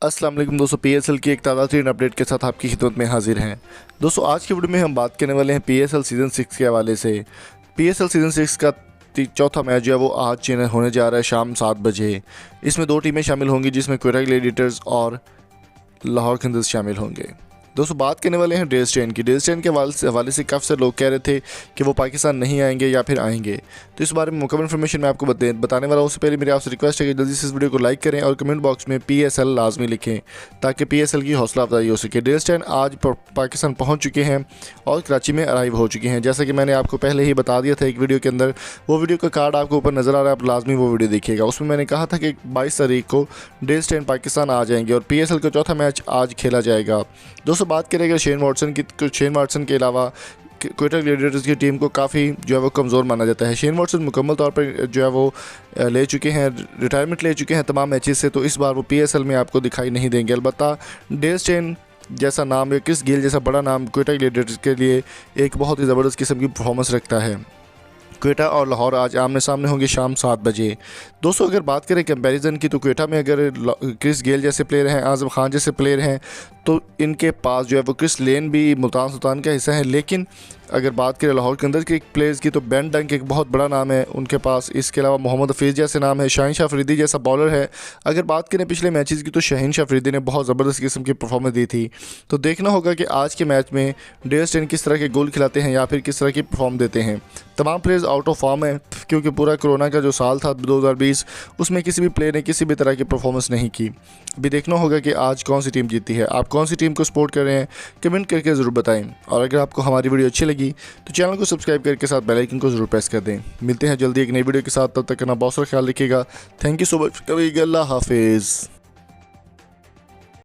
अस्सलाम वालेकुम दोस्तों, पीएसएल की एक ताज़ा तरीन अपडेट के साथ आपकी खिदमत में हाजिर हैं। दोस्तों आज की वीडियो में हम बात करने वाले हैं पीएसएल सीज़न 6 के हवाले से। पीएसएल सीज़न 6 का चौथा मैच जो है वो आज चेन्नई होने जा रहा है शाम 7 बजे। इसमें 2 टीमें शामिल होंगी जिसमें कोयटा ग्लैडिएटर्स और लाहौर खंडर्स शामिल होंगे। दोस्तों बात करने वाले हैं डेल स्टेन की। डेल स्टेन के हवाले से काफ़ी सारे लोग कह रहे थे कि वो पाकिस्तान नहीं आएंगे या फिर आएंगे, तो इस बारे में मुकम्मल इन्फॉर्मेशन मैं आपको बताने वाला हूँ। उससे पहले मेरी आपसे रिक्वेस्ट है कि जल्दी से इस वीडियो को लाइक करें और कमेंट बॉक्स में पीएसएल लाजमी लिखें ताकि पीएसएल की हौसला अफजाई हो सके। डेल स्टेन आज पाकिस्तान पहुँच चुके हैं और कराची में अराइव हो चुके हैं। जैसा कि मैंने आपको पहले ही बता दिया था एक वीडियो के अंदर, वो वीडियो का कार्ड आपको ऊपर नज़र आ रहा है, आप लाजमी वो वीडियो देखिएगा। उसमें मैंने कहा था कि 22 तारीख को डेल स्टेन पाकिस्तान आ जाएंगे और पीएसएल का चौथा मैच आज खेला जाएगा। दोस्तों बात करेंगे शेन वाटसन के अलावा कोयटा ग्लैडिएटर्स की टीम को काफ़ी जो है वो कमज़ोर माना जाता है। शेन वाटसन मुकम्मल तौर पर जो है वो ले चुके हैं, रिटायरमेंट ले चुके हैं तमाम मैचेस से, तो इस बार वो पीएसएल में आपको दिखाई नहीं देंगे। अलबत्ता डेल स्टेन जैसा नाम या क्रिस गेल जैसा बड़ा नाम कोयटा ग्लैडिएटर्स के लिए एक बहुत ही ज़बरदस्त किस्म की परफॉर्मेंस रखता है। कोयटा और लाहौर आज आमने सामने होंगे शाम 7 बजे। दोस्तों अगर बात करें कंपैरिजन की, तो कोयटा में अगर क्रिस गेल जैसे प्लेयर हैं, आज़म खान जैसे प्लेयर हैं, तो इनके पास जो है वो क्रिस लेन भी मुल्तान सुल्तान का हिस्सा है। लेकिन अगर बात करें लाहौर के अंदर के प्लेयर्स की, तो बेन डंक एक बहुत बड़ा नाम है उनके पास। इसके अलावा मोहम्मद हफीज़ जैसे नाम है, शाहीन शाह अफरीदी जैसा बॉलर है। अगर बात करें पिछले मैचेस की, तो शाहीन शाह अफरीदी ने बहुत ज़बरदस्त किस्म की परफॉर्मेंस दी थी। तो देखना होगा कि आज के मैच में डेल स्टेन किस तरह के गोल खिलाते हैं या फिर किस तरह की परफॉर्म देते हैं। तमाम प्लेयर्स आउट ऑफ फॉर्म है क्योंकि पूरा कोरोना का जो साल था 2020, उसमें किसी भी प्लेयर ने किसी भी तरह की परफॉर्मेंस नहीं की। अभी देखना होगा कि आज कौन सी टीम जीती है। आप कौन सी टीम को सपोर्ट कर रहे हैं कमेंट करके ज़रूर बताएं, और अगर आपको हमारी वीडियो अच्छी लगी तो चैनल को सब्सक्राइब करके साथ बेल आइकन को ज़रूर प्रेस कर दें। मिलते हैं जल्दी एक नई वीडियो के साथ, तब तक अपना बहुत सारा ख्याल रखिएगा। Thank you so much. Allah हाफिज़।